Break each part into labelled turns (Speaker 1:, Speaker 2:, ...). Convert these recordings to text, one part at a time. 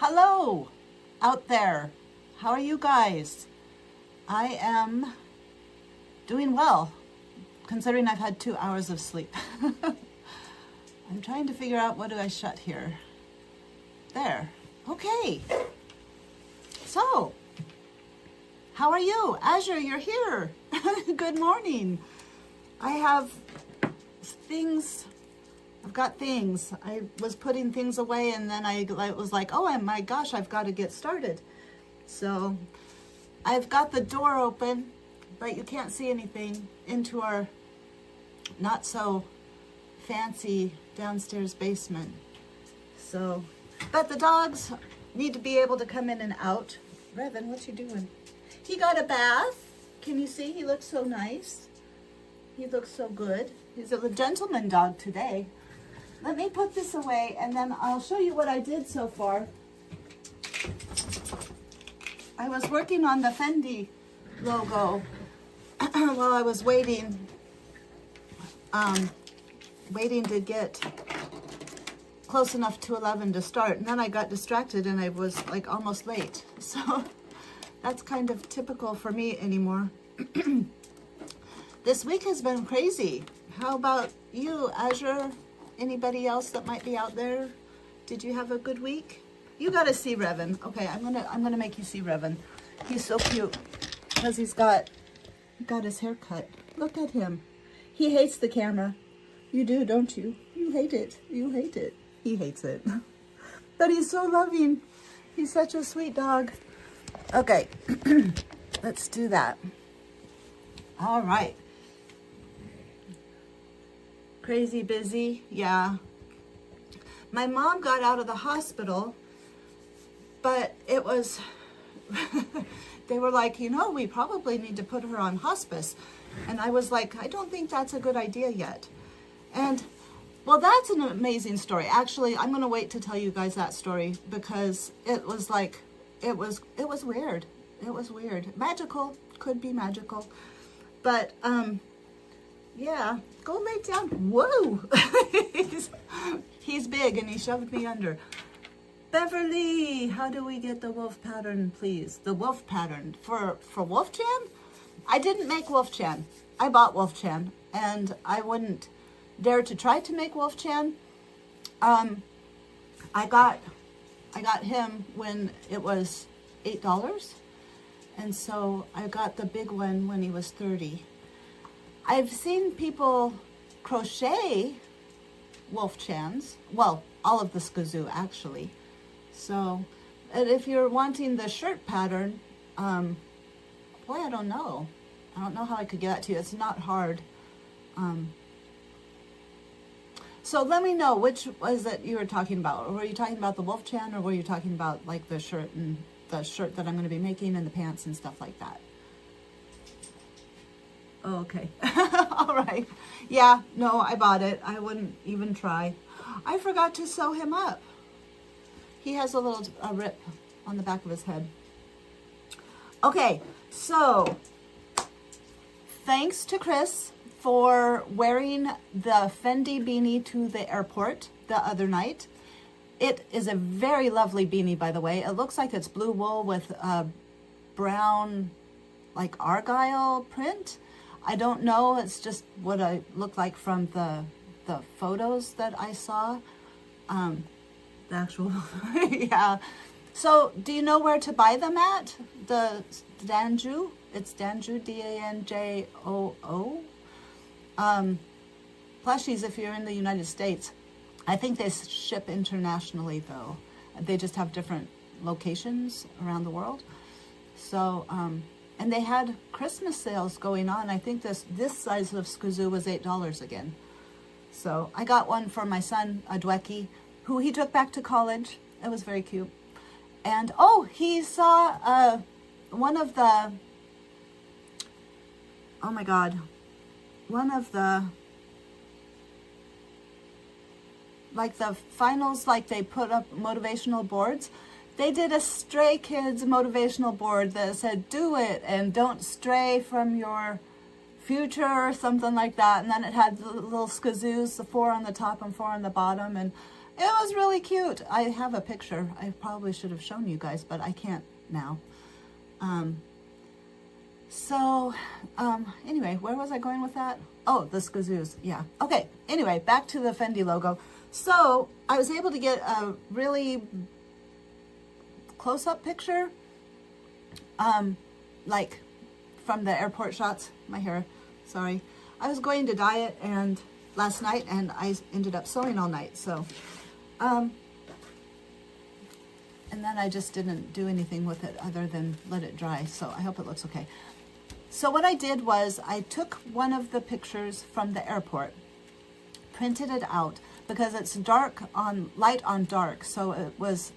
Speaker 1: Hello out there. How are you guys? I am doing well, considering I've had 2 hours of sleep. I'm trying to figure out what do I shut here. There. Okay. So, how are you? Azure, you're here. Good morning. I have things. I've got things. I was putting things away and then I was like, oh my gosh, I've got to get started. So I've got the door open, but you can't see anything into our not so fancy downstairs basement. So, but the dogs need to be able to come in and out. Revan, what's he doing? He got a bath. Can you see? He looks so nice. He looks so good. He's a gentleman dog today. Let me put this away and then I'll show you what I did so far. I was working on the Fendi logo while I was waiting to get close enough to 11 to start. And then I got distracted and I was like almost late. So that's kind of typical for me anymore. This week has been crazy. How about you, Azure? Anybody else that might be out there? Did you have a good week? You gotta see Revan. Okay, I'm gonna make you see Revan. He's so cute because he got his hair cut. Look at him. He hates the camera. You do, don't you? You hate it. You hate it. He hates it. But he's so loving. He's such a sweet dog. Okay, let's do that. All right. Crazy busy, yeah. My mom got out of the hospital, but it was, they were like, we probably need to put her on hospice. And I was like, I don't think that's a good idea yet. And, well, that's an amazing story. Actually, I'm going to wait to tell you guys that story because it was like, it was weird. It was weird. Magical, could be magical. But, yeah, go lay down. Whoa! He's big and he shoved me under. Beverly, how do we get the wolf pattern, please? The wolf pattern for Wolf-Chan? I didn't make Wolf-Chan. I bought Wolf-Chan and I wouldn't dare to try to make Wolf-Chan. I got him when it was $8. And so I got the big one when he was 30. I've seen people crochet Wolf-Chans. Well, all of the Skazoo actually. So, and if you're wanting the shirt pattern, boy, I don't know. I don't know how I could get that to you. It's not hard. So let me know, which was it you were talking about? Were you talking about the Wolf-Chan or were you talking about like the shirt and the shirt that I'm going to be making and the pants and stuff like that? Oh, okay. All right. Yeah, no, I bought it. I wouldn't even try. I forgot to sew him up. He has a little rip on the back of his head. Okay, so thanks to Chris for wearing the Fendi beanie to the airport the other night. It is a very lovely beanie, by the way. It looks like it's blue wool with a brown, like argyle print. I don't know. It's just what I look like from the photos that I saw. The actual, yeah. So, do you know where to buy them at? The Danjoo. It's Danjoo, D-A-N-J-O-O. Plushies if you're in the United States. I think they ship internationally though. They just have different locations around the world. So, and they had Christmas sales going on. I think this size of Skazoo was $8 again. So I got one for my son, Adweki, who he took back to college. It was very cute. And oh, he saw one of the like the finals, like they put up motivational boards. They did a Stray Kids motivational board that said, do it and don't stray from your future or something like that. And then it had the little Skazoos, the 4 on the top and 4 on the bottom. And It was really cute. I have a picture. I probably should have shown you guys, but I can't now. Anyway, where was I going with that? Oh, the Skazoos, yeah. Okay, anyway, back to the Fendi logo. So I was able to get a really close-up picture, like from the airport shots. My hair, sorry. I was going to dye it last night, and I ended up sewing all night, so. And then I just didn't do anything with it other than let it dry, so I hope it looks okay. So what I did was I took one of the pictures from the airport, printed it out, because it's light on dark, so it was,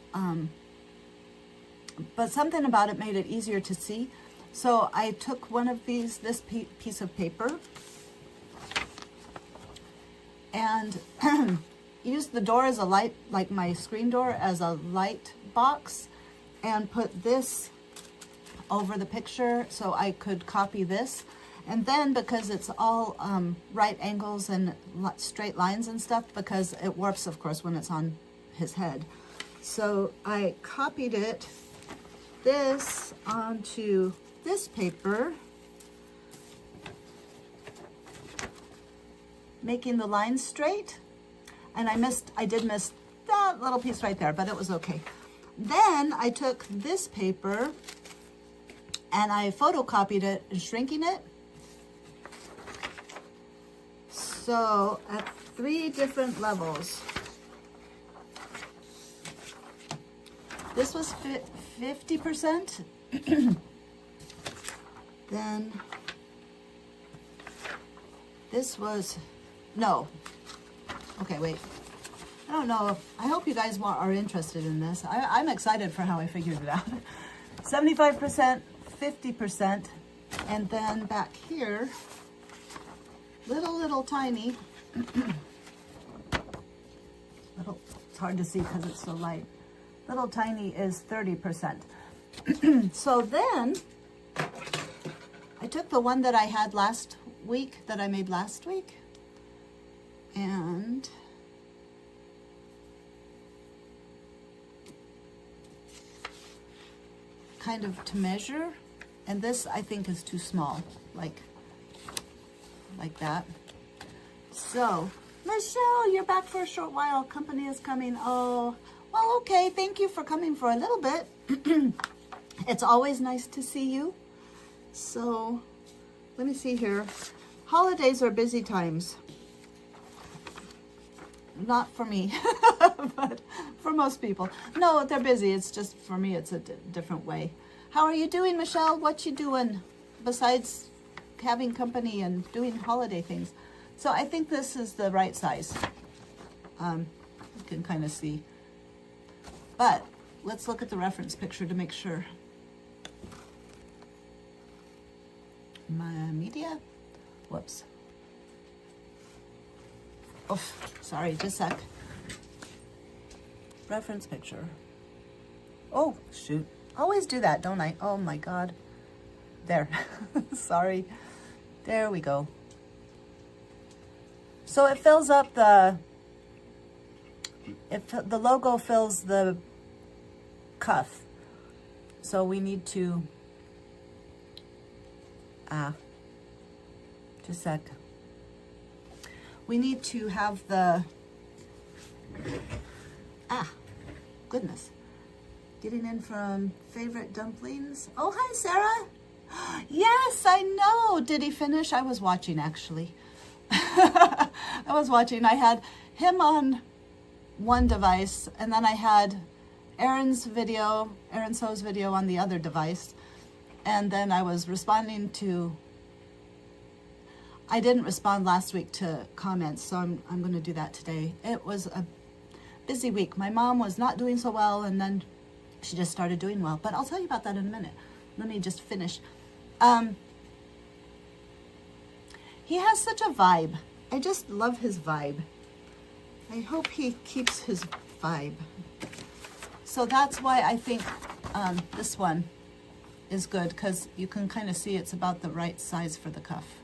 Speaker 1: but something about it made it easier to see. So I took one of this piece of paper, and used the door as a light, like my screen door, as a light box, and put this over the picture so I could copy this. And then, because it's all right angles and straight lines and stuff, because it warps, of course, when it's on his head. So I copied this onto this paper, making the lines straight. And I did miss that little piece right there, but it was okay. Then I took this paper and I photocopied it, shrinking it. So at 3 different levels. This was 50%. Then this was, no. Okay, wait. I don't know. I hope you guys are interested in this. I'm excited for how I figured it out. 75%, 50%, and then back here, little tiny, it's hard to see because it's so light. Little tiny is 30%. So then, I took the one that I had last week, that I made last week, and kind of to measure, and this I think is too small, like that. So, Michelle, you're back for a short while. Company is coming. Oh, well, okay. Thank you for coming for a little bit. It's always nice to see you. So, let me see here. Holidays are busy times. Not for me, but for most people. No, they're busy. It's just, for me, it's a different way. How are you doing, Michelle? What you doing besides having company and doing holiday things? So I think this is the right size. You can kind of see. But let's look at the reference picture to make sure. My media? Whoops. Oh, sorry, just a sec. Reference picture. Oh, shoot. Always do that, don't I? Oh my God. There. Sorry. There we go. So it fills up the logo fills the cuff. So we need to, just a sec. We need to have the, goodness. Getting in from Favorite Dumplings. Oh, hi, Sarah. Yes, I know. Did he finish? I was watching, actually. I was watching. I had him on one device, and then I had Aaron So's video on the other device. And then I was responding to, I didn't respond last week to comments, so I'm going to do that today. It was a busy week. My mom was not doing so well, and then she just started doing well. But I'll tell you about that in a minute. Let me just finish. He has such a vibe. I just love his vibe. I hope he keeps his vibe. So that's why I think this one is good, because you can kind of see it's about the right size for the cuff.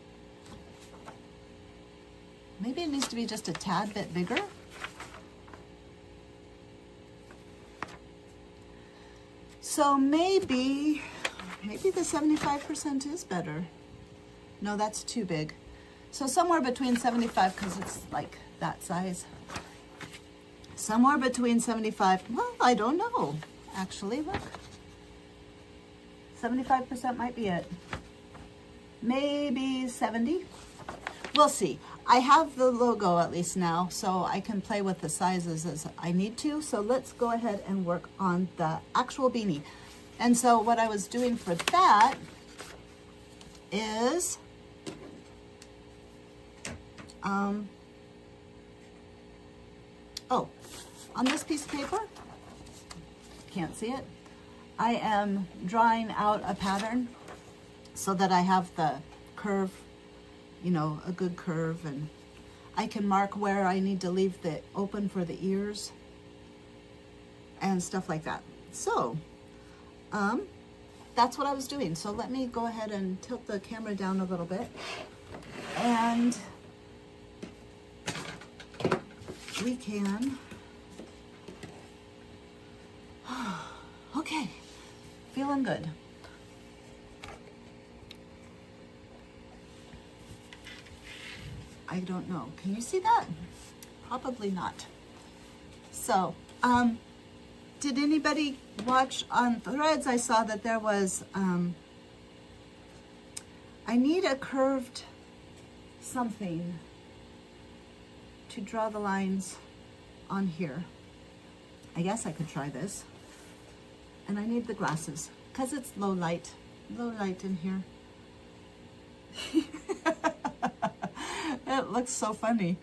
Speaker 1: Maybe it needs to be just a tad bit bigger. So maybe the 75% is better. No, that's too big. So somewhere between 75, because it's like that size. Somewhere between 75, well, I don't know. Actually, look. 75% might be it. Maybe 70. We'll see. I have the logo at least now, so I can play with the sizes as I need to. So let's go ahead and work on the actual beanie. And so what I was doing for that is, on this piece of paper, can't see it, I am drawing out a pattern so that I have the curve, you know, a good curve, and I can mark where I need to leave the open for the ears and stuff like that. So, that's what I was doing. So let me go ahead and tilt the camera down a little bit, and we can, okay, feeling good. I don't know. Can you see that? Probably not. So, did anybody watch on Threads? I saw that there was, I need a curved something to draw the lines on here. I guess I could try this. And I need the glasses because it's low light in here. It looks so funny.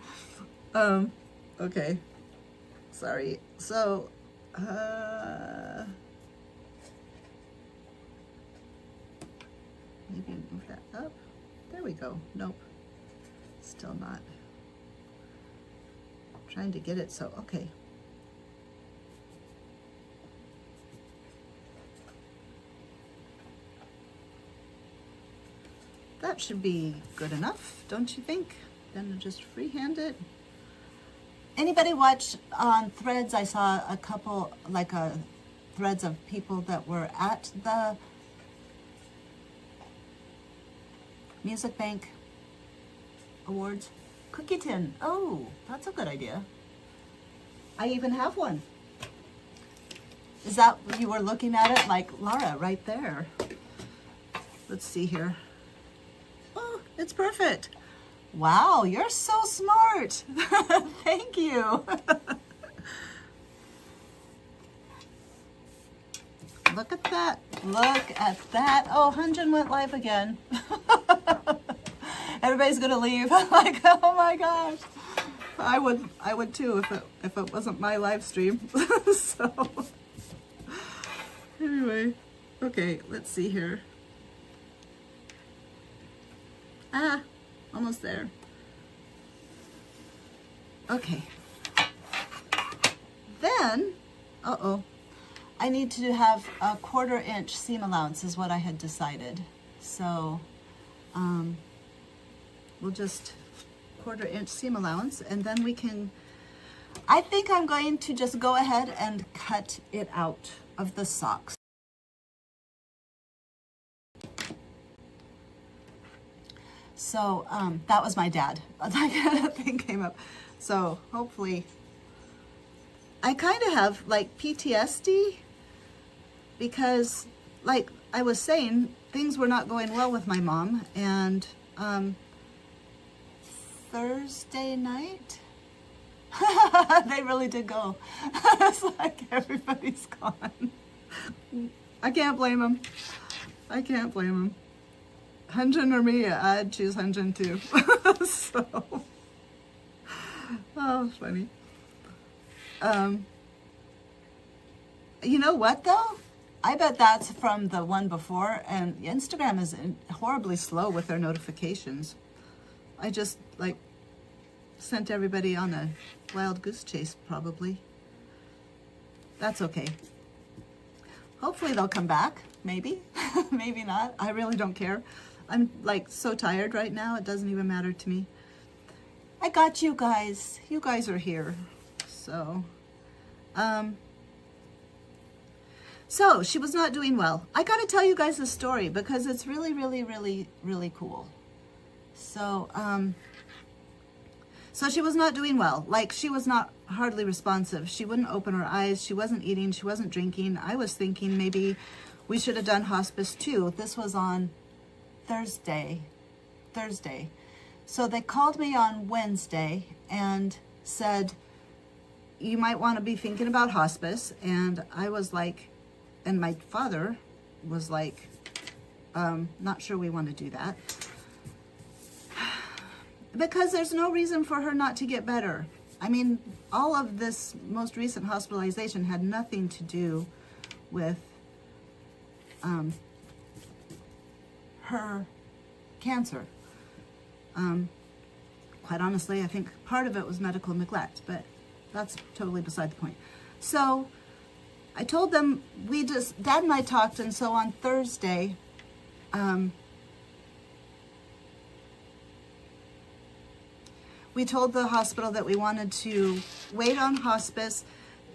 Speaker 1: Okay, sorry. So, maybe move that up. There we go. Nope, still not. Trying to get it so, okay. That should be good enough, don't you think? Then I'll just freehand it. Anybody watch on Threads? I saw a couple, like threads of people that were at the Music Bank Awards. Cookie tin. Oh, that's a good idea. I even have one. Is that, you were looking at it like Laura right there? Let's see here. Oh, it's perfect. Wow, you're so smart. Thank you. Look at that. Look at that. Oh, Hunjin went live again. Everybody's gonna leave. I'm like, oh my gosh. I would too if it wasn't my live stream. So anyway, okay, let's see here. Ah, almost there. Okay. Then, I need to have a 1/4 inch seam allowance is what I had decided. So, we'll just 1/4 inch seam allowance, and then we can, I think I'm going to just go ahead and cut it out of the socks. So that was my dad. That thing came up. So hopefully, I kind of have like PTSD because, like I was saying, things were not going well with my mom, and Thursday night, they really did go. It's like everybody's gone. I can't blame them. I can't blame them. Hunjin or me, I'd choose Hunjin too. So, oh, funny. You know what though? I bet that's from the one before, and Instagram is horribly slow with their notifications. I just like sent everybody on a wild goose chase probably. That's okay. Hopefully they'll come back, maybe, maybe not. I really don't care. I'm like so tired right now, it doesn't even matter to me. I got you guys. You guys are here. So, So she was not doing well. I got to tell you guys the story because it's really, really, really, really cool. So, so she was not doing well. Like, she was not hardly responsive. She wouldn't open her eyes. She wasn't eating. She wasn't drinking. I was thinking maybe we should have done hospice too. This was on Thursday. So they called me on Wednesday and said, you might want to be thinking about hospice. And I was like, and my father was like, not sure we want to do that. Because there's no reason for her not to get better. I mean, all of this most recent hospitalization had nothing to do with her cancer. Quite honestly, I think part of it was medical neglect, but that's totally beside the point. So I told them, Dad and I talked, and so on Thursday, we told the hospital that we wanted to wait on hospice,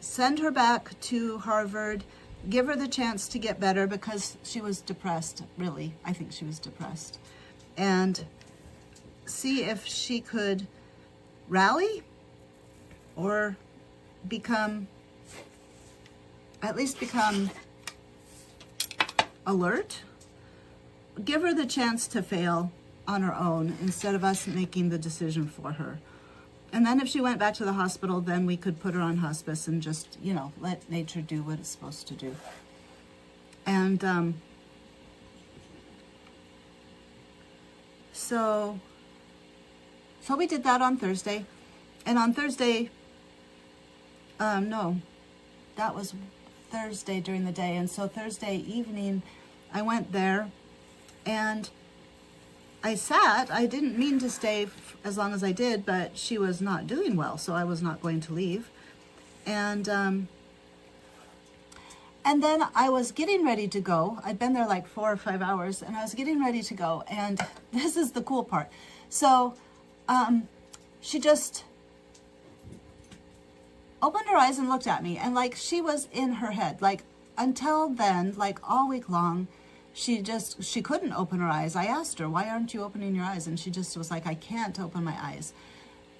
Speaker 1: send her back to Harvard, give her the chance to get better because she was depressed, really. I think she was depressed. And see if she could rally or at least become alert. Give her the chance to fail on her own instead of us making the decision for her. And then if she went back to the hospital, then we could put her on hospice and just, let nature do what it's supposed to do. And so we did that on Thursday. And on Thursday, no, that was Thursday during the day. And so Thursday evening, I went there and I didn't mean to stay as long as I did, but she was not doing well, so I was not going to leave. And then I was getting ready to go. I'd been there like 4 or 5 hours, and I was getting ready to go. And this is the cool part. So she just opened her eyes and looked at me, and like she was in her head. Like until then, like all week long, she couldn't open her eyes. I asked her, why aren't you opening your eyes? And she just was like, I can't open my eyes.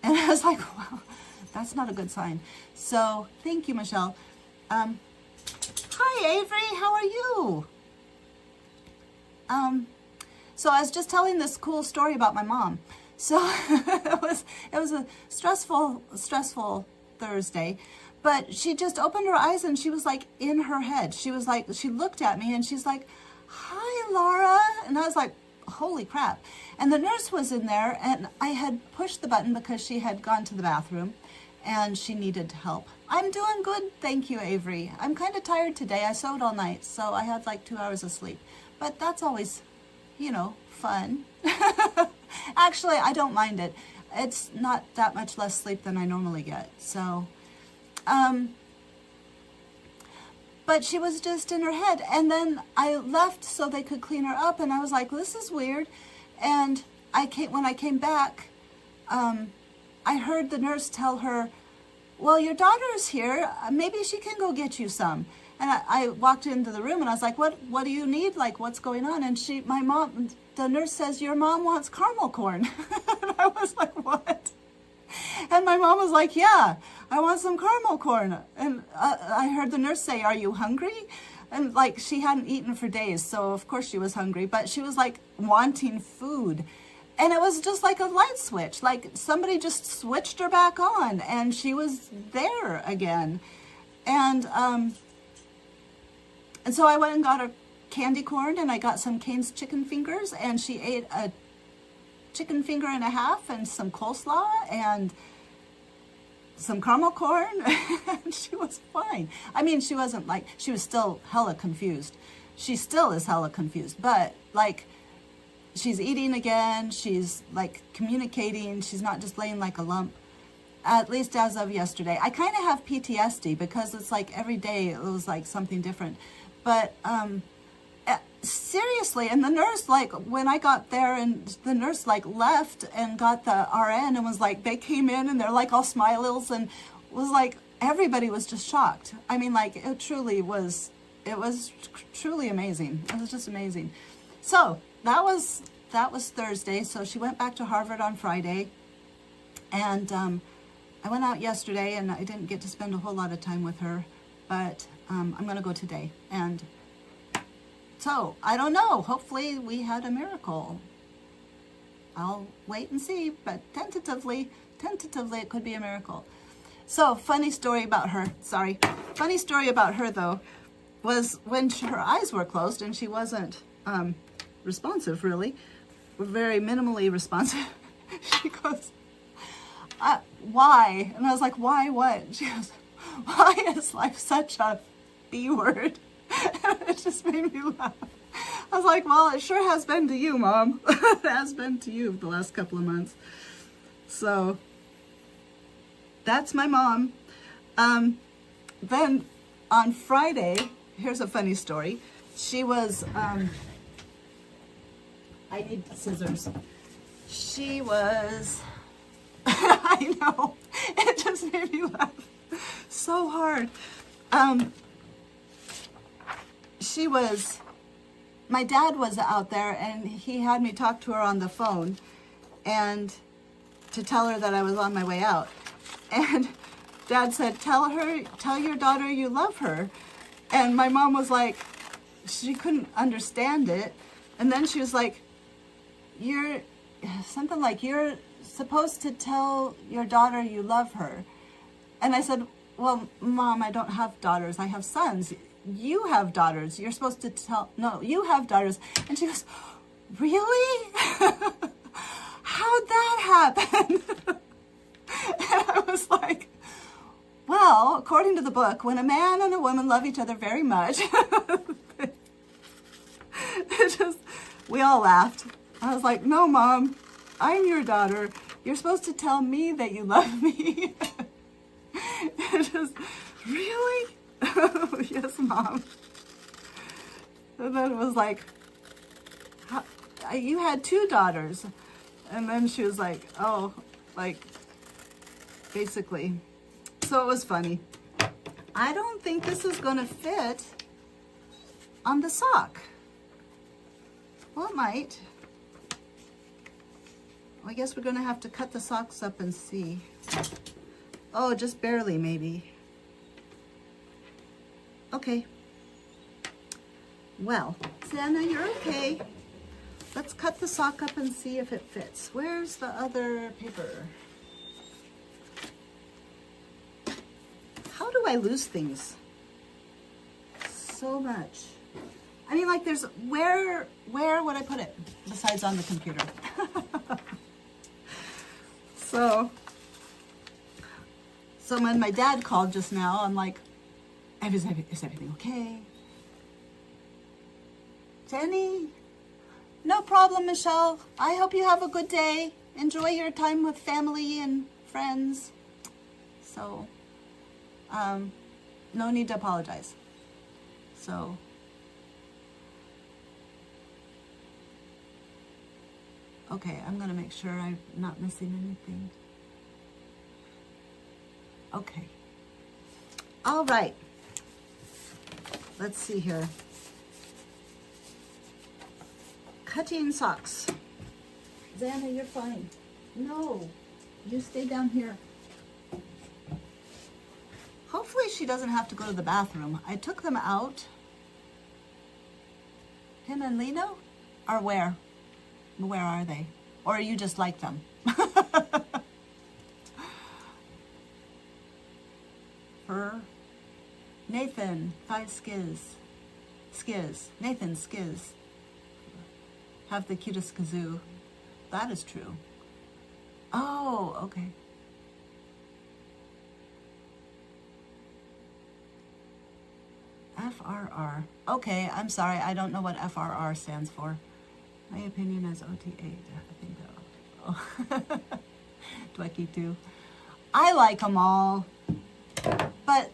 Speaker 1: And I was like, wow, that's not a good sign. So thank you, Michelle. Hi, Avery, how are you? So I was just telling this cool story about my mom. So it was a stressful Thursday, but she just opened her eyes and she was like in her head. She was like, she looked at me and she's like, hi, Laura. And I was like, holy crap. And the nurse was in there and I had pushed the button because she had gone to the bathroom and she needed help. I'm doing good, thank you, Avery. I'm kind of tired today. I sewed all night, so I had like 2 hours of sleep. But that's always, fun. Actually, I don't mind it. It's not that much less sleep than I normally get. So, but she was just in her head. And then I left so they could clean her up. And I was like, this is weird. And when I came back, I heard the nurse tell her, well, your daughter's here. Maybe she can go get you some. And I walked into the room and I was like, what do you need? Like, what's going on? And the nurse says, your mom wants caramel corn. And I was like, what? And my mom was like, yeah, I want some caramel corn. And I heard the nurse say, are you hungry? And like, she hadn't eaten for days. So of course she was hungry, but she was like wanting food. And it was just like a light switch. Like somebody just switched her back on and she was there again. And so I went and got her candy corn and I got some Cane's chicken fingers and she ate a chicken finger and a half and some coleslaw and some caramel corn. And she was fine. I mean, she wasn't like, she was still hella confused. She still is hella confused, but like, she's eating again. She's like communicating. She's not just laying like a lump, at least as of yesterday. I kind of have PTSD because it's like every day it was like something different. But seriously, and the nurse, like when I got there and the nurse like left and got the RN and was like, they came in and they're like all smiles and was like, everybody was just shocked. I mean, like it truly was it was truly amazing. It was just amazing. So that was Thursday. So she went back to Harvard on Friday, and I went out yesterday, and I didn't get to spend a whole lot of time with her, but I'm going to go today. And so I don't know. Hopefully we had a miracle. I'll wait and see, but tentatively, it could be a miracle. So funny story about her. Funny story about her though was when her eyes were closed and she wasn't responsive, really, very minimally responsive. She goes, why? And I was like, why what? She goes, why is life such a B word? And it just made me laugh. I was like, well, it sure has been to you, Mom. It has been to you the last couple of months. So that's my mom. Then on Friday, here's a funny story. She was, I need scissors. She was, I know, it just made me laugh so hard. She was, my dad was out there and he had me talk to her on the phone and to tell her that I was on my way out. And Dad said, tell your daughter you love her. And my mom was like, she couldn't understand it. And then she was like, you're supposed to tell your daughter you love her. And I said, well, Mom, I don't have daughters. I have sons. You have daughters. You're supposed to no, you have daughters. And she goes, really? How'd that happen? And I was like, well, according to the book, when a man and a woman love each other very much, we all laughed. I was like, no, Mom, I'm your daughter. You're supposed to tell me that you love me. It just, really? Yes, Mom. And then it was like, you had 2 daughters. And then she was like, oh, like, basically. So it was funny. I don't think this is going to fit on the sock. Well, it might. I guess we're going to have to cut the socks up and see. Oh, just barely, maybe. Okay. Well, Xana, you're okay. Let's cut the sock up and see if it fits. Where's the other paper? How do I lose things so much? I mean, like, there's, where would I put it besides on the computer? So when my dad called just now, I'm like, is everything okay? Jenny? No problem, Michelle. I hope you have a good day. Enjoy your time with family and friends. So, no need to apologize. So, okay, I'm gonna make sure I'm not missing anything. Okay. All right. Let's see here. Cutting socks. Xana, you're fine. No, you stay down here. Hopefully she doesn't have to go to the bathroom. I took them out. Him and Lino? Or where? Where are they? Or you just like them? Her. Nathan, 5 skiz. Nathan, skiz. Have the cutest kazoo. That is true. Oh, okay. FRR. Okay, I'm sorry. I don't know what FRR stands for. My opinion is OTA. I think that. Oh. Dwecky too. I like them all. But,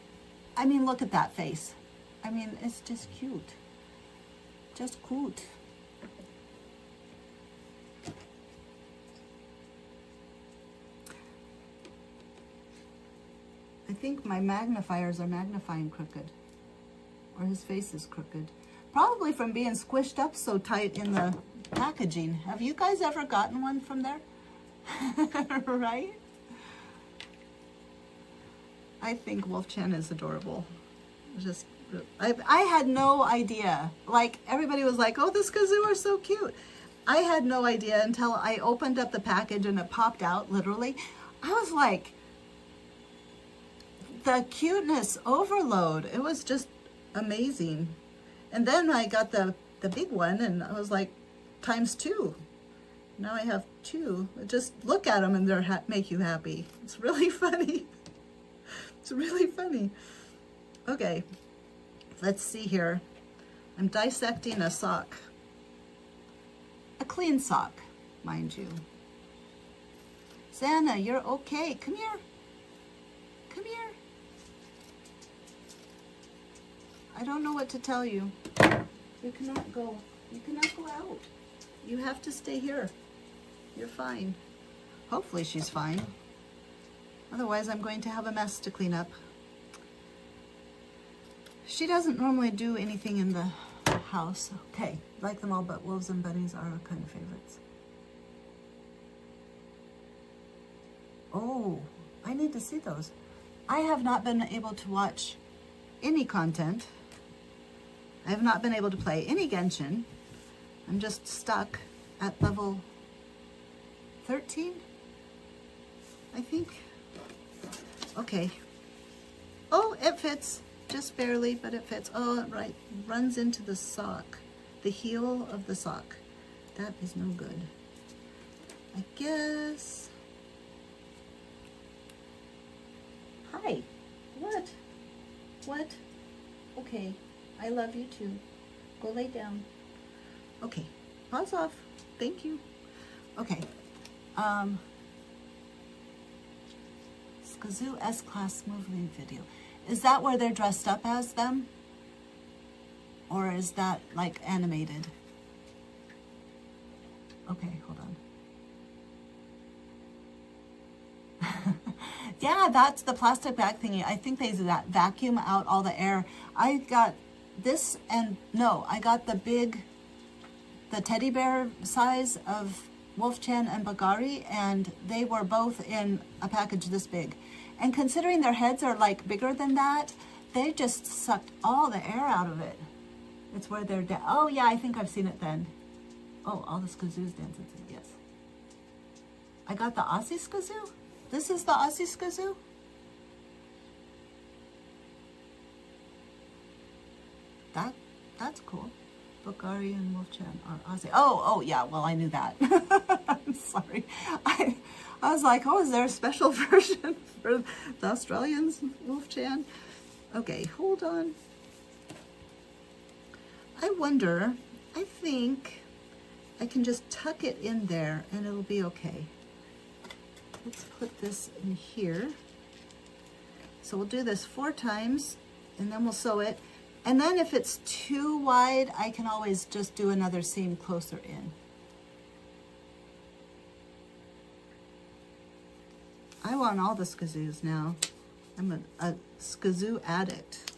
Speaker 1: I mean, look at that face. I mean, it's just cute. Just cute. I think my magnifiers are magnifying crooked. Or his face is crooked. Probably from being squished up so tight in the packaging. Have you guys ever gotten one from there? Right? I think Wolf Chan is adorable. Just, I had no idea. Like, everybody was like, oh, the Skazoo are so cute. I had no idea until I opened up the package and it popped out, literally. I was like, the cuteness overload. It was just amazing. And then I got the big one and I was like, ×2. Now I have 2. Just look at them and they're make you happy. It's really funny. It's really funny. Okay, let's see here. I'm dissecting a sock. A clean sock, mind you. Xana, you're okay. Come here. Come here. I don't know what to tell you. You cannot go. You cannot go out. You have to stay here. You're fine. Hopefully she's fine. Otherwise, I'm going to have a mess to clean up. She doesn't normally do anything in the house. Okay, like them all, but wolves and bunnies are our kind of favorites. Oh, I need to see those. I have not been able to watch any content. I have not been able to play any Genshin. I'm just stuck at level 13, I think. Okay. Oh, it fits. Just barely, but it fits. Oh, right. Runs into the sock. The heel of the sock. That is no good. I guess. Hi. What? What? Okay. I love you too. Go lay down. Okay. Pause off. Thank you. Okay. Skazoo S-Class movie video. Is that where they're dressed up as them? Or is that like animated? Okay, hold on. Yeah, that's the plastic bag thingy. I think they vacuum out all the air. I got this and no, I got the teddy bear size of Wolf Chan and Bagari, and they were both in a package this big. And considering their heads are like bigger than that, they just sucked all the air out of it. It's where they're oh yeah, I think I've seen it then. Oh, all the Skazoos dancing, yes. I got the Aussie Skazoo? This is the Aussie Skazoo? That's cool. Bagari and Wolf Chan are Aussie. Oh, yeah, well, I knew that. I'm sorry. I was like, oh, is there a special version for the Australians, Wolf Chan? Okay, hold on. I wonder, I think I can just tuck it in there and it'll be okay. Let's put this in here. So we'll do this 4 times and then we'll sew it. And then if it's too wide, I can always just do another seam closer in. I want all the Skazoos now. I'm a Skazoo addict.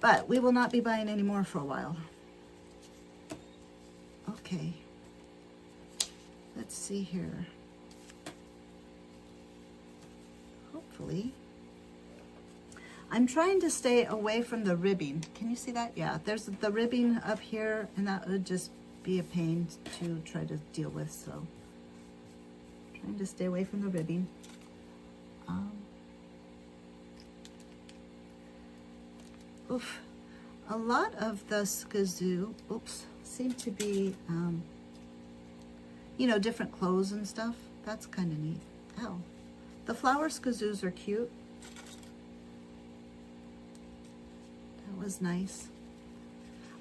Speaker 1: But we will not be buying any more for a while. Okay. Let's see here. Hopefully. I'm trying to stay away from the ribbing. Can you see that? Yeah, there's the ribbing up here, and that would just be a pain to try to deal with, so trying to stay away from the ribbing. Oof. A lot of the Skazoo, seem to be, you know, different clothes and stuff. That's kind of neat. Ow. The flower Skazoos are cute. Was nice.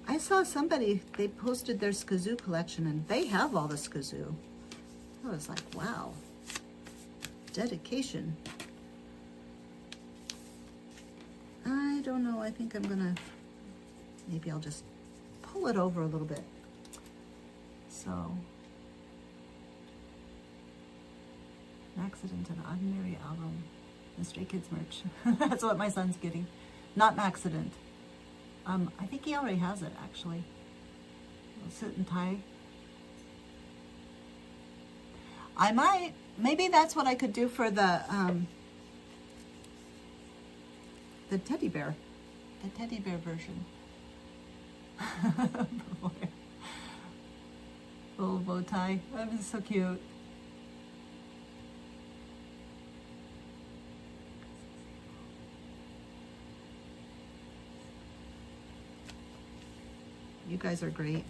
Speaker 1: I saw somebody, they posted their Skazoo collection and they have all the Skazoo. I was like, wow, dedication. I don't know, I think I'm gonna, maybe I'll just pull it over a little bit. So, an accident, an ordinary album, the Stray Kids merch. That's what my son's getting. Not an accident. I think he already has it, actually. I'll sit and tie. I might. Maybe that's what I could do for the teddy bear. The teddy bear version. Little bow tie. That is so cute. You guys are great.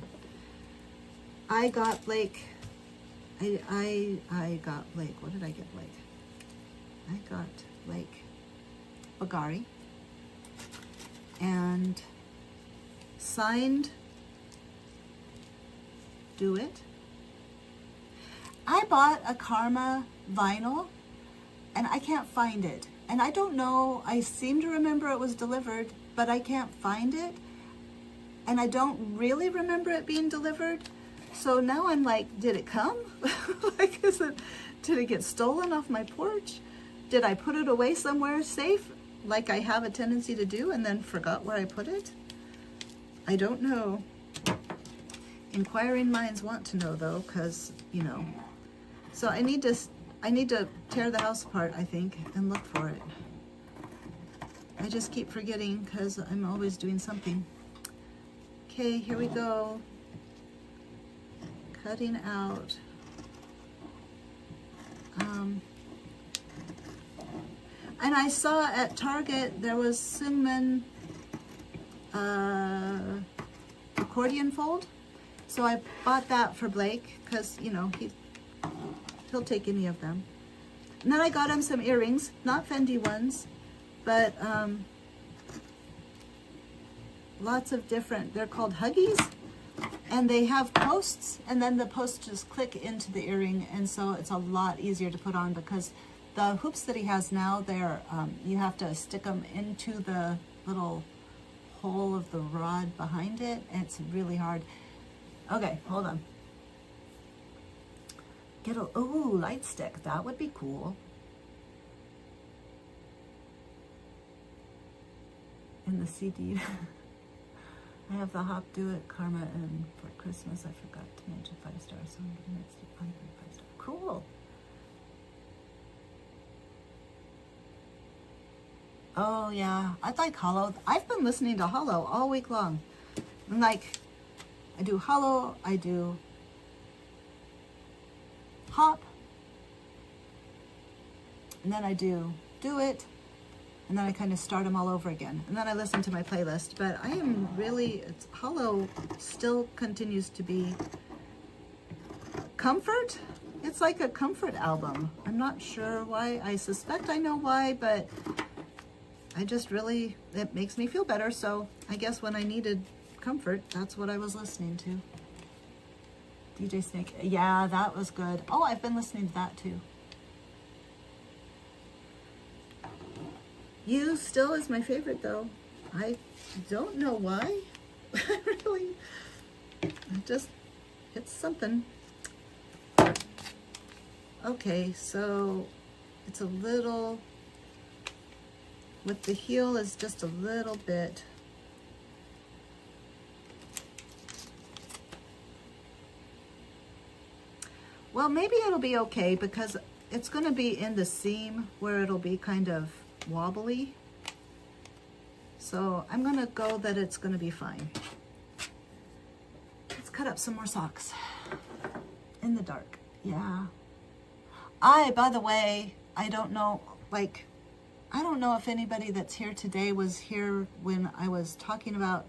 Speaker 1: I got Blake. I got Blake. What did I get Blake? I got Blake Bagari and signed Do It. I bought a Karma vinyl and I can't find it. And I don't know, I seem to remember it was delivered, but I can't find it. And I don't really remember it being delivered. So now I'm like, did it come? Like, did it get stolen off my porch? Did I put it away somewhere safe, like I have a tendency to do, and then forgot where I put it? I don't know. Inquiring minds want to know, though, because, you know. So I need to tear the house apart, I think, and look for it. I just keep forgetting because I'm always doing something. Okay, here we go. Cutting out. And I saw at Target there was Sungmin accordion fold. So I bought that for Blake because, you know, he'll take any of them. And then I got him some earrings, not Fendi ones, but lots of different, they're called Huggies. And they have posts, and then the posts just click into the earring, and so it's a lot easier to put on because the hoops that he has now, they're you have to stick them into the little hole of the rod behind it, and it's really hard. Okay, hold on. Get a light stick. That would be cool. In the CD. I have the Hop Do It Karma, and for Christmas I forgot to mention 5 stars, so I'm giving it 5 stars. Cool. Oh yeah, I like Hollow. I've been listening to Hollow all week long. And like, I do Hollow, I do Hop, and then I do It, and then I kind of start them all over again. And then I listen to my playlist. But I am really, Hollow still continues to be comfort. It's like a comfort album. I'm not sure why. I suspect I know why, but I just really, it makes me feel better. So I guess when I needed comfort, that's what I was listening to. DJ Snake. Yeah, that was good. Oh, I've been listening to that too. You Still is my favorite though. I don't know why. Really, it's something. Okay, so it's a little, with the heel is just a little bit. Well, maybe it'll be okay because it's going to be in the seam where it'll be kind of wobbly. So I'm going to go that it's going to be fine. Let's cut up some more socks in the dark. Yeah. By the way, I don't know if anybody that's here today was here when I was talking about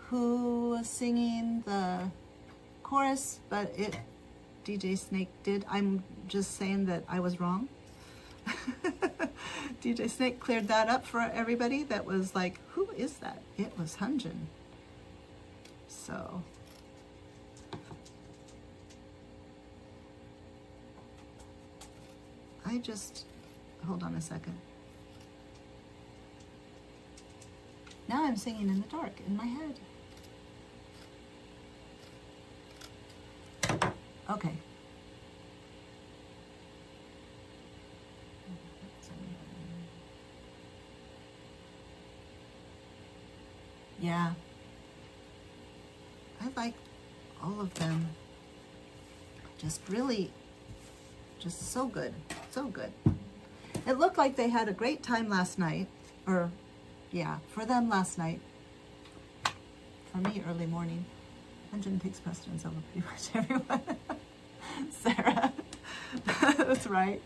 Speaker 1: who was singing the chorus, but DJ Snake did. I'm just saying that I was wrong. DJ Snake cleared that up for everybody that was like, who is that? It was Hunjin. So hold on a second. Now I'm singing in the dark in my head. Okay. Yeah. I like all of them. Just really, just so good. So good. It looked like they had a great time last night. Or, yeah, for them last night. For me, early morning. Engine takes precedence over pretty much everyone. Sarah. That's right.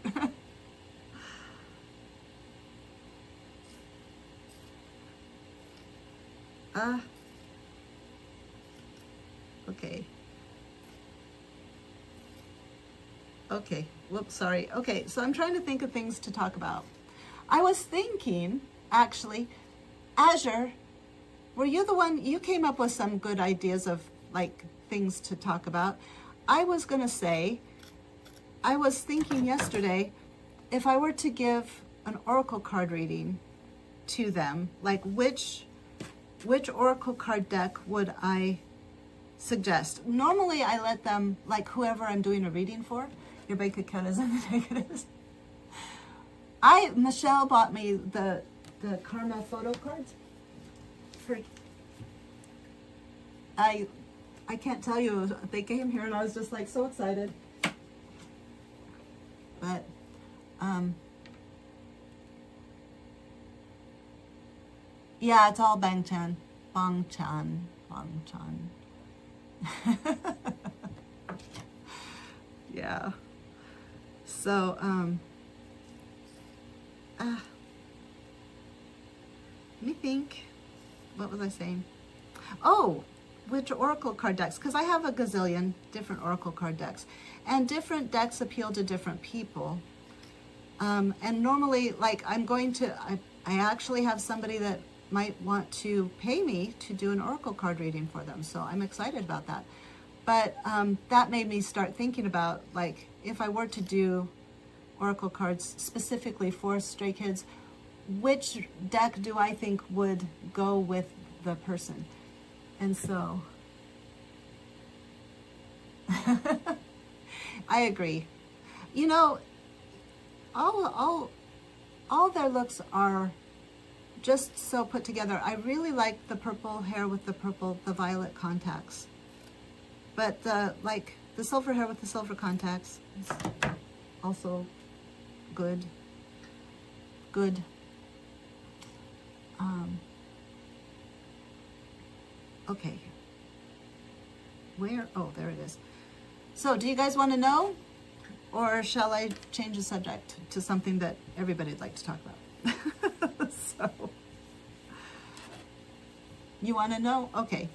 Speaker 1: Okay. Okay, whoops, sorry. Okay, so I'm trying to think of things to talk about. I was thinking, actually, Azure, were you the one, you came up with some good ideas of like things to talk about. I was gonna say, I was thinking yesterday, if I were to give an oracle card reading to them, like which oracle card deck would I suggest? Normally I let them, like whoever I'm doing a reading for, your bank account is in the negatives. Michelle bought me the Karma photo cards. I can't tell you, they came here and I was just like so excited. But, yeah, it's all Bang Chan. Bang Chan. Bang Chan. Yeah. So, let me think. What was I saying? Oh, which oracle card decks? Because I have a gazillion different oracle card decks, and different decks appeal to different people. And normally, like I actually have somebody that might want to pay me to do an oracle card reading for them. So I'm excited about that. But that made me start thinking about, like, if I were to do oracle cards specifically for stray kids, which deck do I think would go with the person? And so I agree. You know, all their looks are just so put together. I really like the purple hair with the violet contacts. But the silver hair with the silver contacts is also good. Good. Okay. Where? Oh, there it is. So, do you guys want to know? Or shall I change the subject to something that everybody'd like to talk about? So, you want to know? Okay.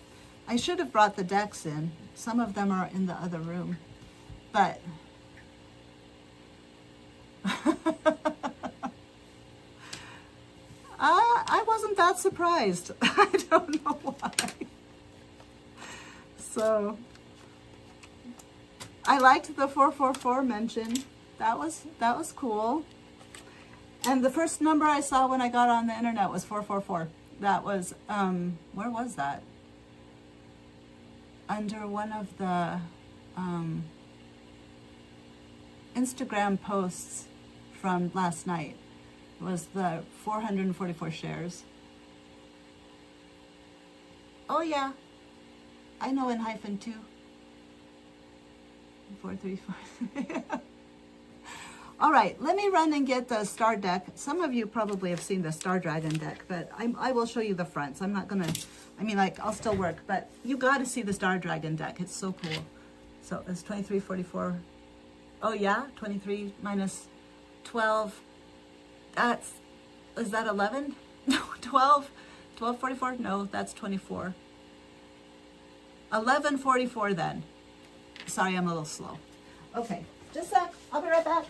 Speaker 1: I should have brought the decks in. Some of them are in the other room. But I wasn't that surprised. I don't know why. So I liked the 444 mention. That was cool. And the first number I saw when I got on the internet was 444. That was where was that? Under one of the Instagram posts from last night. It was the 444 shares. Oh yeah, I know in hyphen 2. 434. All right, let me run and get the star deck. Some of you probably have seen the Star Dragon deck, but I will show you the fronts. I'm not gonna, I'll still work, but you gotta see the Star Dragon deck. It's so cool. So it's 2344. Oh yeah, 23 minus 12. Is that 11? No, 12. 1244? No, that's 24. 1144 then. Sorry, I'm a little slow. Okay, just a sec. I'll be right back.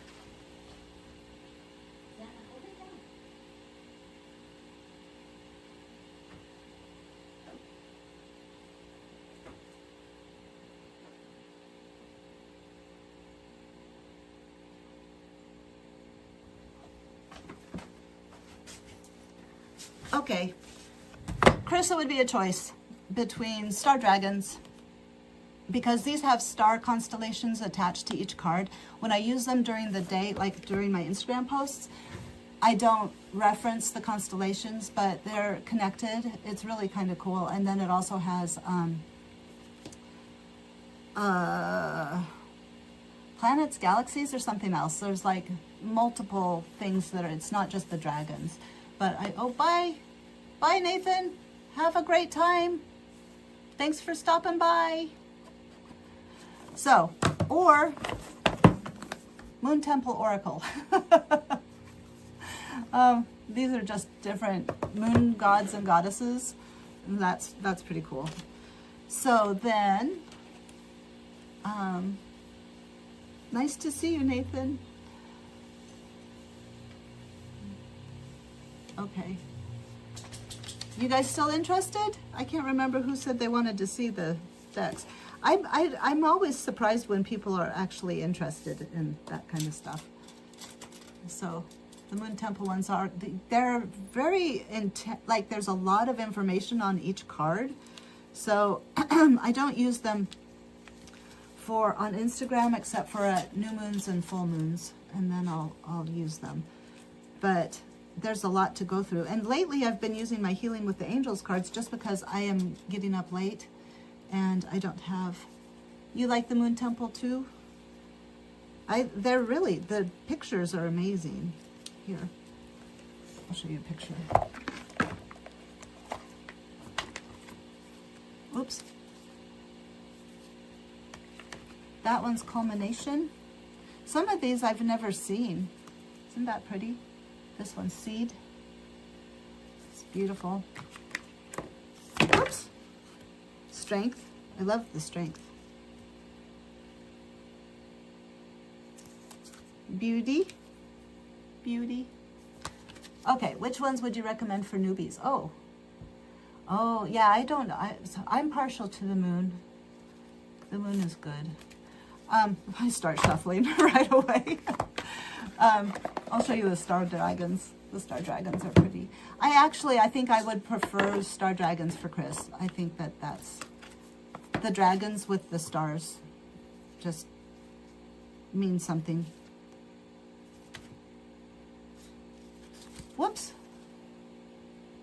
Speaker 1: Okay, Crystal would be a choice between Star Dragons, because these have star constellations attached to each card. When I use them during the day, like during my Instagram posts, I don't reference the constellations, but they're connected. It's really kind of cool. And then it also has planets, galaxies, or something else. There's like multiple things that are, it's not just the dragons. But bye. Bye, Nathan. Have a great time. Thanks for stopping by. So, or Moon Temple Oracle. These are just different moon gods and goddesses. And that's pretty cool. So then, nice to see you, Nathan. Okay. You guys still interested? I can't remember who said they wanted to see the decks. I'm always surprised when people are actually interested in that kind of stuff. So the Moon Temple ones they're very intense, like there's a lot of information on each card. So I don't use them on Instagram except for at new moons and full moons, and then I'll use them. But there's a lot to go through. And lately I've been using my Healing with the Angels cards just because I am getting up late and I don't have... You like the Moon Temple too? They're really, the pictures are amazing. Here, I'll show you a picture. Oops. That one's Culmination. Some of these I've never seen. Isn't that pretty? This one's Seed. It's beautiful. Oops. Strength. I love the Strength. Beauty. Beauty. Okay, which ones would you recommend for newbies? Oh, yeah, I don't know. I'm partial to the Moon. The Moon is good. I start shuffling right away. I'll show you the Star Dragons. The Star Dragons are pretty. I think I would prefer Star Dragons for Chris. I think that's the dragons with the stars just mean something. Whoops.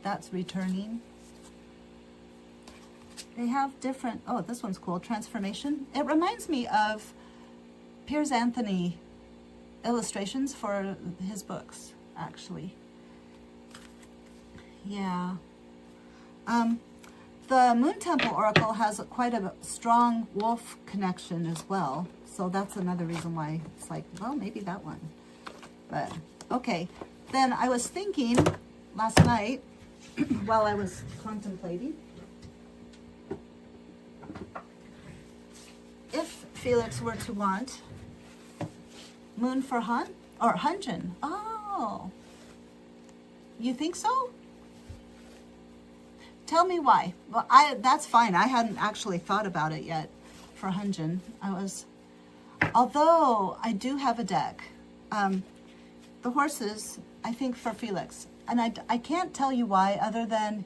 Speaker 1: That's Returning. They have different, oh, this one's cool, Transformation. It reminds me of Piers Anthony illustrations for his books, actually. Yeah. The Moon Temple Oracle has quite a strong wolf connection as well. So that's another reason why it's like, well, maybe that one. But, okay. Then I was thinking last night, while I was contemplating, if Felix were to want Moon for Hun or Hunjin. Oh, you think so? Tell me why. Well, that's fine. I hadn't actually thought about it yet for Hunjin. Although I do have a deck. The horses, I think for Felix. And I can't tell you why other than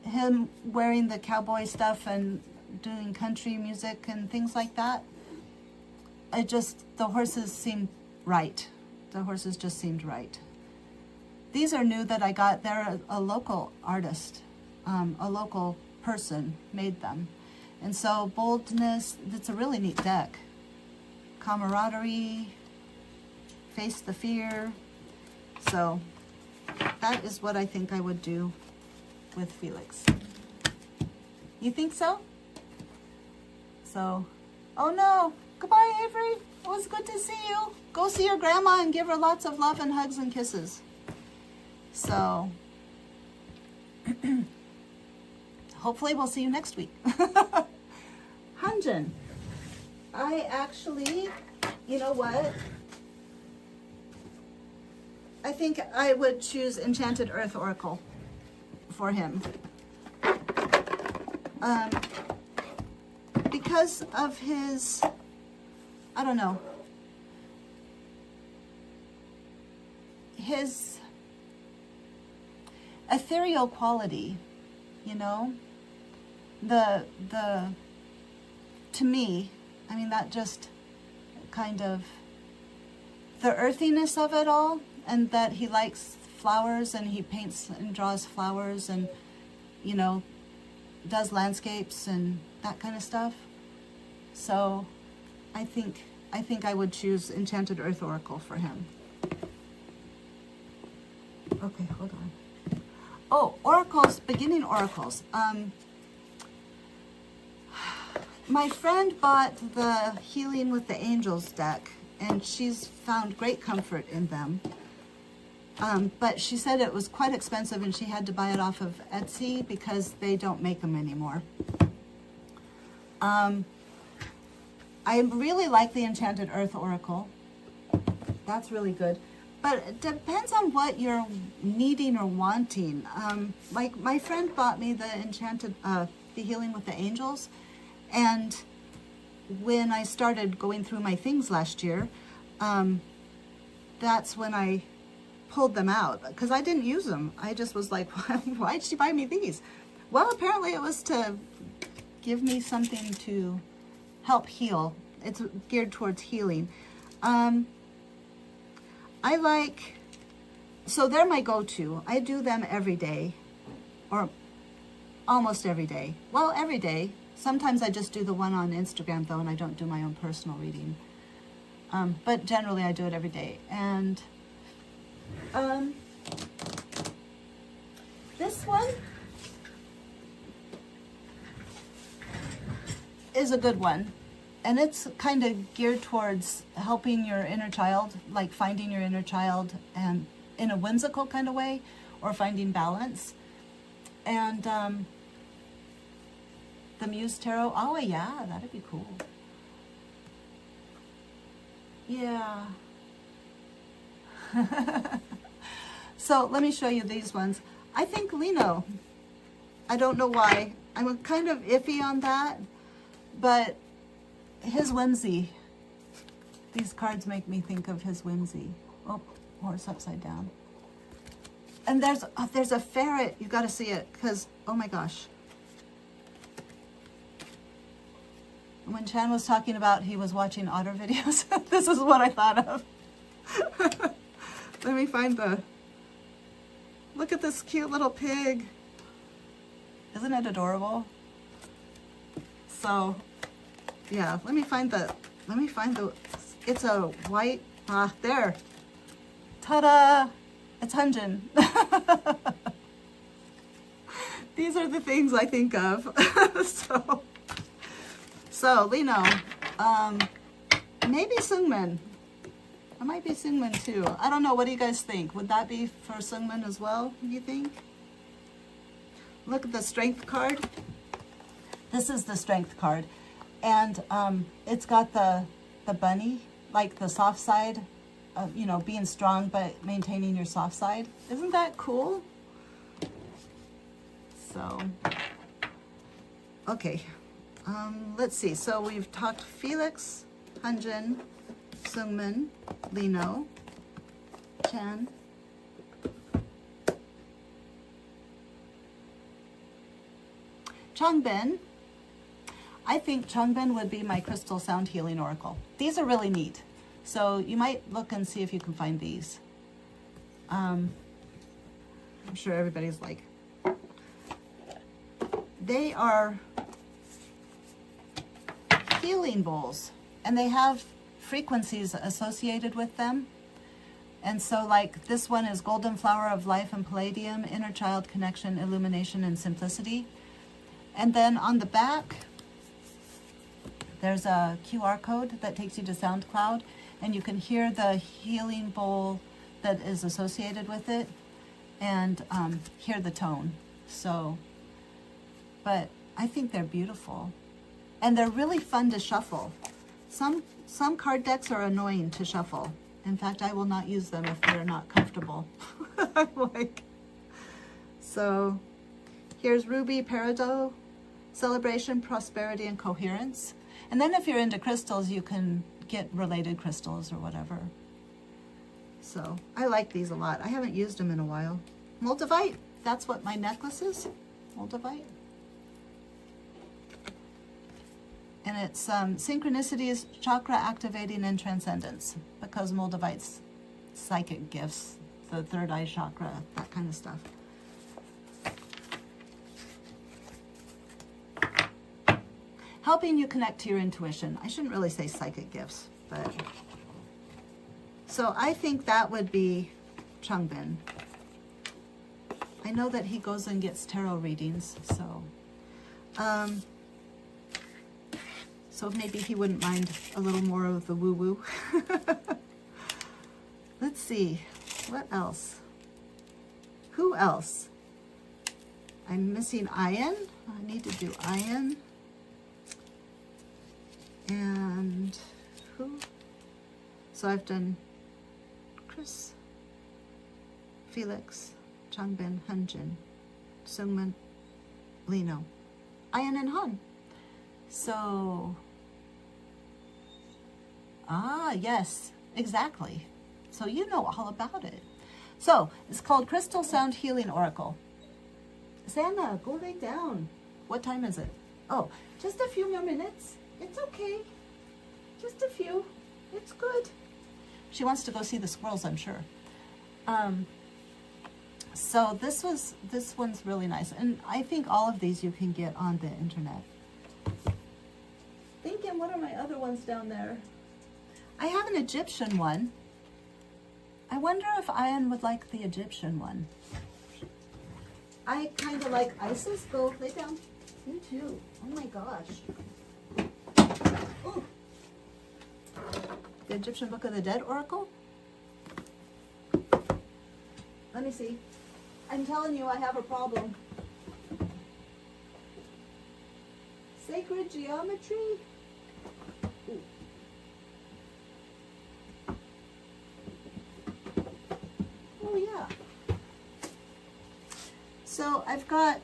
Speaker 1: him wearing the cowboy stuff and doing country music and things like that. The horses seemed right. The horses just seemed right. These are new that I got. They're a local artist, a local person made them. And so Boldness, it's a really neat deck. Camaraderie, Face the Fear. So that is what I think I would do with Felix. You think so? So, oh no, goodbye Avery. It was good to see you. Go see your grandma and give her lots of love and hugs and kisses. So, hopefully we'll see you next week. Hunjin. I actually, you know what? I think I would choose Enchanted Earth Oracle for him. Because of his, I don't know, his ethereal quality, you know, to me, that just kind of, the earthiness of it all, and that he likes flowers, and he paints and draws flowers, and, you know, does landscapes and that kind of stuff. So I think I would choose Enchanted Earth Oracle for him. Okay, hold on. Oh, oracles, beginning oracles. My friend bought the Healing with the Angels deck, and she's found great comfort in them. But she said it was quite expensive, and she had to buy it off of Etsy because they don't make them anymore. I really like the Enchanted Earth Oracle. That's really good. But it depends on what you're needing or wanting. Like my friend bought me the the Healing with the Angels. And when I started going through my things last year, that's when I pulled them out, because I didn't use them. I just was like, why'd she buy me these? Well, apparently it was to give me something to help heal. It's geared towards healing. So they're my go-to. I do them every day, or almost every day. Well, every day. Sometimes I just do the one on Instagram, though, and I don't do my own personal reading. But generally I do it every day. And this one is a good one. And it's kind of geared towards helping your inner child, like finding your inner child, and in a whimsical kind of way, or finding balance. And the Muse Tarot, oh yeah, that'd be cool. Yeah. So let me show you these ones. I think Lino. I don't know why. I'm kind of iffy on that, but his whimsy. These cards make me think of his whimsy. Oh, horse upside down. And there's a ferret. You got to see it, because oh my gosh. When Chan was talking about he was watching otter videos, this is what I thought of. Let me find the... Look at this cute little pig. Isn't it adorable? So, yeah, let me find the... It's a white... there. Ta-da! It's Hunjin. These are the things I think of. So, Lino, maybe Seungmin. It might be Seungmin too. I don't know. What do you guys think? Would that be for Seungmin as well, you think? Look at the Strength card. This is the Strength card. And it's got the bunny, like the soft side, of, you know, being strong but maintaining your soft side. Isn't that cool? So, okay. Let's see. So we've talked Felix, Hunjin, Seungmin, Lino, Chan, Changbin. I think Changbin would be my Crystal Sound Healing Oracle. These are really neat. So you might look and see if you can find these. I'm sure everybody's like, they are healing bowls, and they have frequencies associated with them. And so like this one is Golden Flower of Life and Palladium, Inner Child Connection, Illumination, and Simplicity. And then on the back, there's a QR code that takes you to SoundCloud, and you can hear the healing bowl that is associated with it, and hear the tone. So, but I think they're beautiful. And they're really fun to shuffle. Some card decks are annoying to shuffle. In fact, I will not use them if they're not comfortable. So here's Ruby Peridot, Celebration, Prosperity, and Coherence. And then if you're into crystals, you can get related crystals or whatever. So I like these a lot. I haven't used them in a while. Moldavite, that's what my necklace is. Moldavite. And it's Synchronicities, Chakra Activating, and Transcendence, because Moldavite's psychic gifts, the third eye chakra, that kind of stuff. Helping you connect to your intuition. I shouldn't really say psychic gifts, but... So I think that would be Changbin. I know that he goes and gets tarot readings, so... So maybe he wouldn't mind a little more of the woo-woo. Let's see, what else? Who else? I'm missing Ayan. I need to do Ayan. And who? So I've done Chris, Felix, Changbin, Hunjin, Seungmin, Lino, Ayan, and Han. So, yes, exactly. So you know all about it. So it's called Crystal Sound Healing Oracle. Santa, go lay down. What time is it? Oh, just a few more minutes. It's okay. Just a few. It's good. She wants to go see the squirrels, I'm sure. So this one's really nice. And I think all of these you can get on the internet. Thinking, what are my other ones down there? I have an Egyptian one. I wonder if Ayan would like the Egyptian one. I kind of like Isis. Go lay down. You too. Oh my gosh. Ooh. The Egyptian Book of the Dead Oracle. Let me see. I'm telling you, I have a problem. Sacred Geometry. Ooh. Oh yeah. So I've got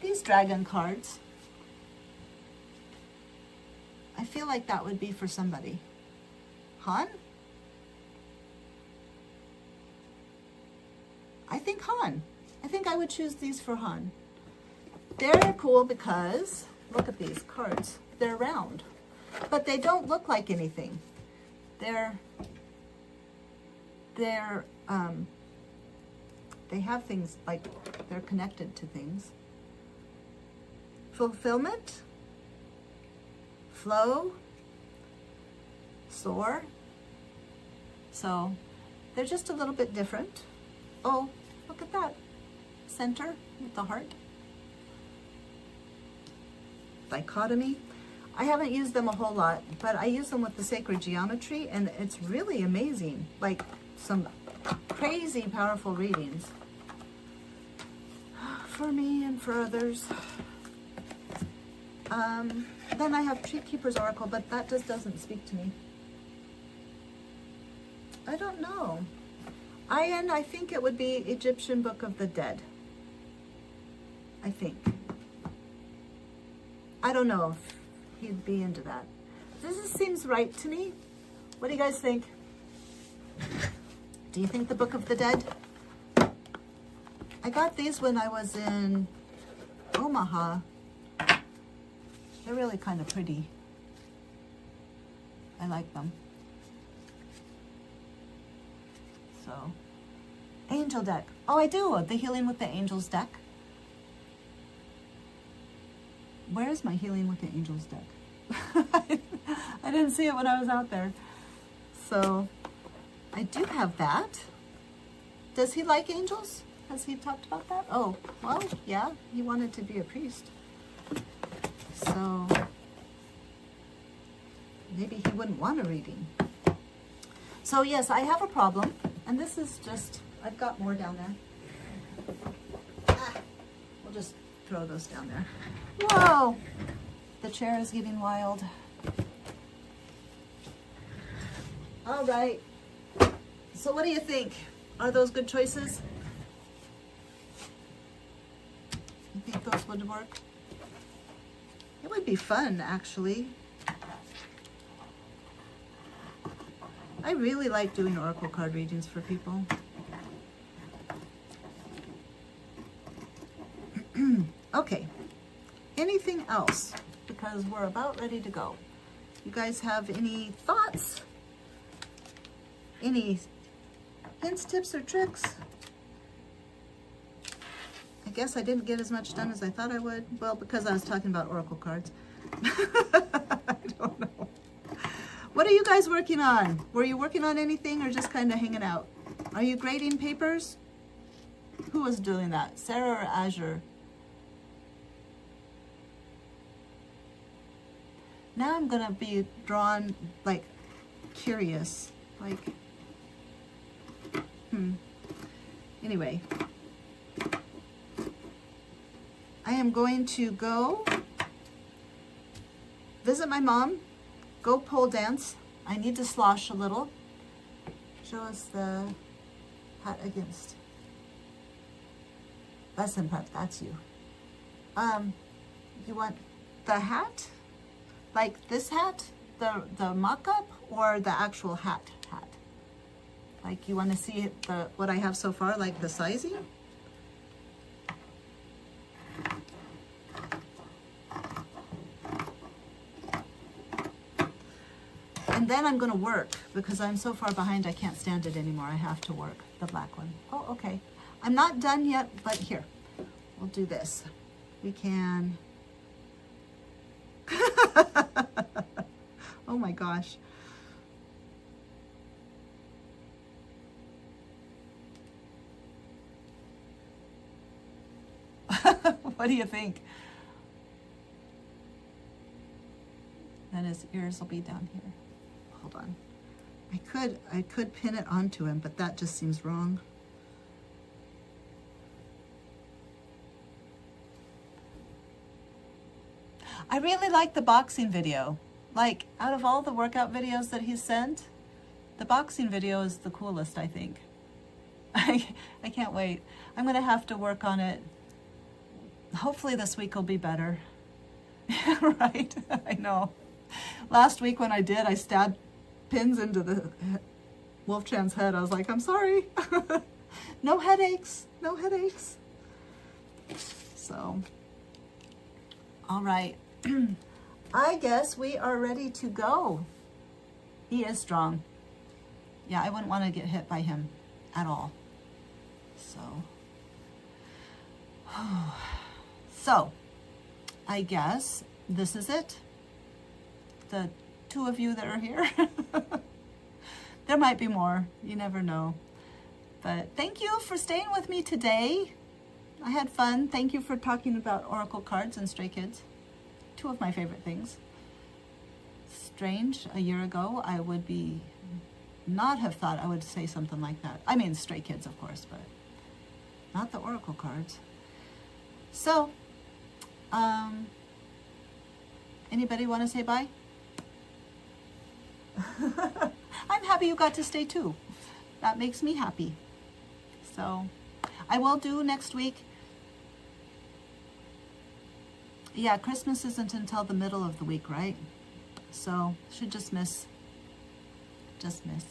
Speaker 1: these dragon cards. I feel like that would be for somebody. Han? I think Han. I think I would choose these for Han. They're cool because, look at these cards. They're round, but they don't look like anything. They have things like they're connected to things. Fulfillment, flow, soar. So they're just a little bit different. Oh, look at that. Center with the heart. Dichotomy. I haven't used them a whole lot, but I use them with the Sacred Geometry, and it's really amazing. Like some crazy powerful readings for me and for others. Then I have Tree Keeper's Oracle, but that just doesn't speak to me. I don't know. Ayan, I think it would be Egyptian Book of the Dead. I think. I don't know if he'd be into that. This seems right to me. What do you guys think? Do you think the Book of the Dead? I got these when I was in Omaha. They're really kind of pretty. I like them. So, Angel deck. Oh, I do. The Healing with the Angels deck. Where is my Healing with the Angels deck? I didn't see it when I was out there. So, I do have that. Does he like angels? Has he talked about that? Oh, well, yeah. He wanted to be a priest. So, maybe he wouldn't want a reading. So, yes, I have a problem. And this is just, I've got more down there. We'll just throw those down there. Whoa! The chair is getting wild. All right. So what do you think? Are those good choices? You think those would work? It would be fun, actually. I really like doing oracle card readings for people. Okay. Anything else? Because we're about ready to go. You guys have any thoughts? Any Hints, tips, or tricks? I guess I didn't get as much done as I thought I would. Well, because I was talking about oracle cards. I don't know. What are you guys working on? Were you working on anything or just kind of hanging out? Are you grading papers? Who was doing that? Sarah or Azure? Now I'm gonna be drawn, like, curious. Like, Anyway. I am going to go visit my mom, go pole dance. I need to slosh a little. Show us the hat against. Lesson prep, that's you. You want the hat? Like this hat? The mock-up or the actual hat? Like you want to see what I have so far, like the sizing? And then I'm going to work because I'm so far behind I can't stand it anymore. I have to work the black one. Oh, okay. I'm not done yet, but here. We'll do this. We can... Oh my gosh. What do you think? Then his ears will be down here. Hold on. I could pin it onto him, but that just seems wrong. I really like the boxing video. Like, out of all the workout videos that he sent, the boxing video is the coolest, I think. I can't wait. I'm gonna have to work on it. Hopefully this week will be better. Right? I know. Last week when I did, I stabbed pins into the Wolfchan's head. I was like, I'm sorry. No headaches. No headaches. So, all right. I guess we are ready to go. He is strong. Yeah, I wouldn't want to get hit by him at all. So, I guess this is it. The two of you that are here. There might be more. You never know. But thank you for staying with me today. I had fun. Thank you for talking about oracle cards and Stray Kids. Two of my favorite things. Strange, a year ago, I would not have thought I would say something like that. I mean, Stray Kids, of course, but not the oracle cards. So, anybody want to say bye? I'm happy you got to stay too. That makes me happy. So, I will do next week. Yeah, Christmas isn't until the middle of the week, right? So, should just miss. Just miss.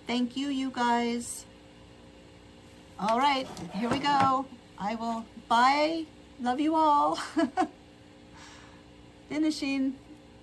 Speaker 1: Thank you, you guys. All right, here we go. I will, bye. Love you all. Finishing.